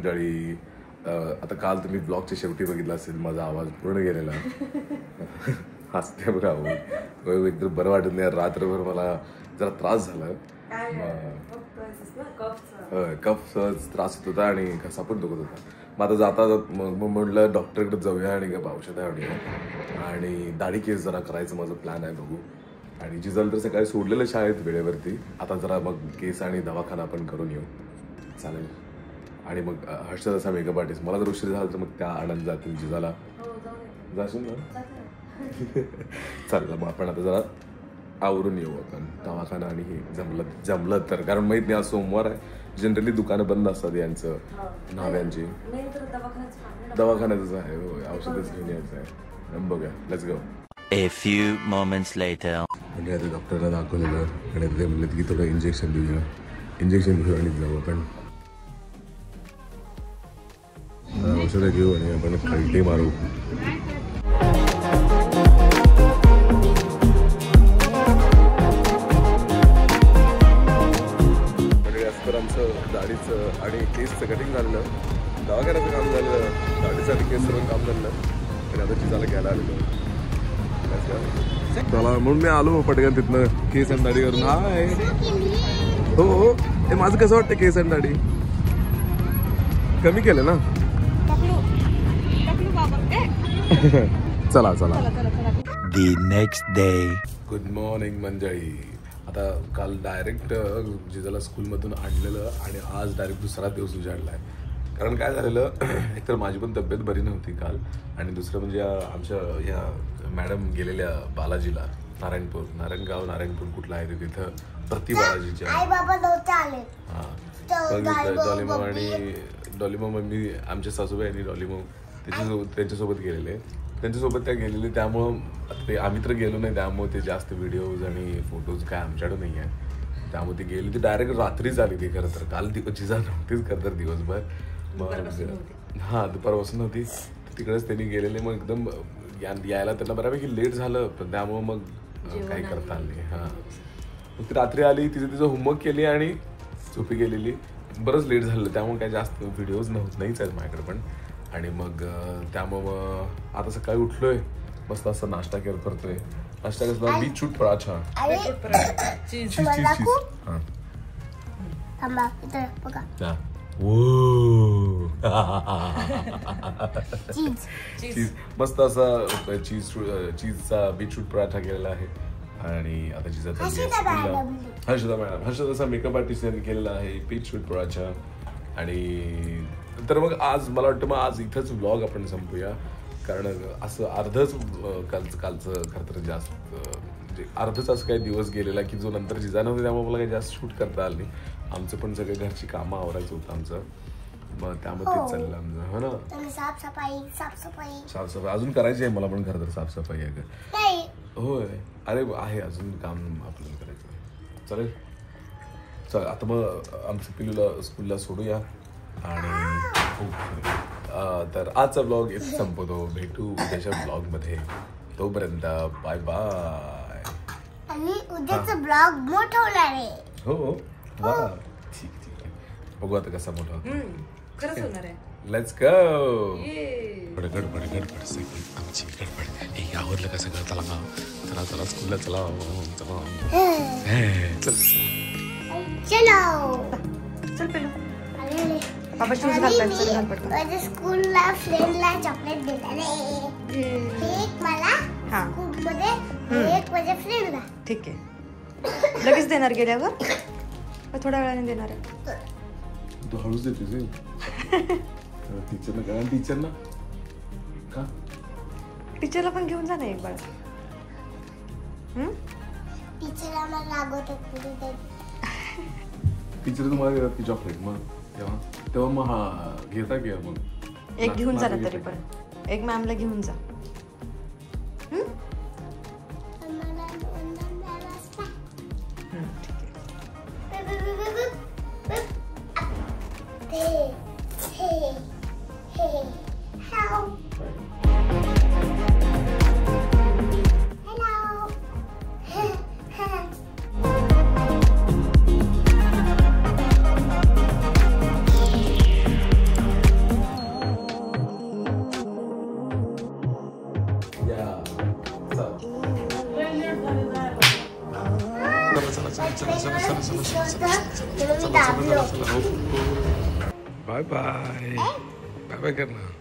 मंडळी. आता काल तुम्ही ब्लॉगच्या शेवटी बघितला असेल माझा आवाज पूर्ण गेलेला. हसते बघा एकदम बरं वाटत नाही. रात्रभर मला जरा त्रास झाला. कफचा त्रास होत होता आणि घसा पण दुखत होता. मग आता जाता मग म्हटलं डॉक्टरकडे जाऊया आणि औषधं आणूया आणि दाढी केस जरा करायचं माझं प्लॅन आहे. बघू. आणि जिजाला तर सकाळी सोडलेलं शाळेत वेळेवरती. आता जरा मग केस आणि दवाखाना पण करून येऊ. चालेल. आणि मग हर्षद असा मेकअप आर्टिस्ट. मला जर उशीर झाला तर मग त्या आनंद जातील जिजाला. जाशील ना. चालेल मग आपण आता जरा आवरून येऊ आपण दवाखाना आणि हे जमलं तर. कारण माहित नाही आज सोमवार आहे. जनरली दुकानं बंद असतात यांचं न्हाव्यांची. दवाखान्यातच आहे. औषधच घेऊन यायचं आहे. बघूया. Let's go. A few moments later. म्हणजे आता डॉक्टरला दाखवलेलं आणि ते म्हणलं की थोडं इंजेक्शन देऊया. इंजेक्शन घेऊ आणि जाऊ आपण. औषधं घेऊ आणि आपण कल्टी मारू. आमचं दाढीचं आणि केसचं कटिंग झालेलं. दवाखान्याचं काम झालं. दाढीचं आणि केस सर्व काम झालं. आणि आता जिजाला घ्यायला आलेलो. चला म्हणून मी आलो पटकन तिथनं केस आणि दाढी करून. हाय. हो हो. हे माझं कसं वाटतं केस आणि दाढी कमी केलं ना. चला चला. The next day. Good morning मंडळी. आता काल डायरेक्ट जिजाला स्कूलमधून आणलेलं आणि आज डायरेक्ट दुसरा दिवस उजाडला आहे. कारण काय झालेलं एकतर माझी पण तब्येत बरी नव्हती काल आणि दुसरं म्हणजे आमच्या या मॅडम गेलेल्या बालाजीला. नारायणपूर कुठला आहे तिथं प्रति बालाजीच्या. डॉलीमो आणि डॉलीमो मम्मी आमच्या सासूबाई आणि डॉलीमो त्यांच्यासोबत गेलेले. त्यांच्यासोबत त्या गेलेले. त्यामुळं ते आम्ही तर गेलो नाही. त्यामुळे ते जास्त व्हिडिओज आणि फोटोज काय आमच्याकडे नाही आहे. त्यामुळे ती गेली. ती डायरेक्ट रात्रीच आली. ती खरं तर काल जिजा नव्हतीच खरं तर दिवसभर. मग हां दुपारपासून नव्हती. तिकडेच त्यांनी गेलेले. मग एकदम यायला त्यांना बऱ्यापैकी लेट झालं. पण त्यामुळं मग काही करता आलं नाही. हां मग ती रात्री आली. तिचं होमवर्क केली आणि झोपी गेलेली. बरंच लेट झालं. त्यामुळे काही जास्त व्हिडिओज नाहीच आहेत माझ्याकडे पण. आणि मग त्यामुळं आता सकाळी उठलोय मस्त असं नाश्ता करतोय. नाश्ता कसला बीटरूट पराठा. चीज मस्त असा चीजचा बीटरूट पराठा केलेला आहे. आणि आता Harshada madam Harshad makeup artist यांनी केलेला आहे बीटरूट पराठा. आणि तर मग आज मला वाटतं मग आज इथंच व्लॉग आपण संपूया. कारण असं अर्धच कालचं खरं तर जास्त म्हणजे अर्धच असं काही दिवस गेलेला की जो नंतर जिजा नव्हते त्यामुळे मला काही जास्त शूट करता आलं नाही. आमचं पण सगळे घरची कामं आवरायचं होतं आमचं. मग त्यामध्ये तेच चाललं आमचं. हो ना. साफसफाई अजून करायची आहे मला पण खरं तर. साफसफाई आहे का. होय. अरे आहे अजून काम आपल्याला करायचं. चालेल. चल आता मग आमचं पिलूला स्कूलला सोडूया. आणि तर आजचा ब्लॉग इथे संपवतो. भेटू उद्याच्या ब्लॉग मध्ये. तोपर्यंत बाय बाय. आणि उद्याचा ब्लॉग मोठा होणार आहे. हो वा ठीक आहे. बघू आता कसा मोठा होतो. खरंच होणार आहे. Let's go. गडबड सगळी आमची गडबड. आवडलं का सगळं. चला स्कूलला चला. चल पेलो. बाबा शूज घालतात. स्कूलला फ्रेंडला चॉकलेट देणार आहे. एक मला स्कूलमध्ये एक माझ्या फ्रेंडला. ठीक आहे. लगेच देणार गेल्यावर थोड्या वेळाने देणार आहे. तू हळूच देते टीचरना का. टीचरना का टीचरला पण घेऊन जा ना एक बाळ. टीचरला मला लागत. टीचर तुम्हाला देतात की चॉकलेट. मग तेव्हा मग हा घेता की मग एक घेऊन जा ना तरी पण. एक मॅमला घेऊन जा. बाय बाय बाय बाय करना.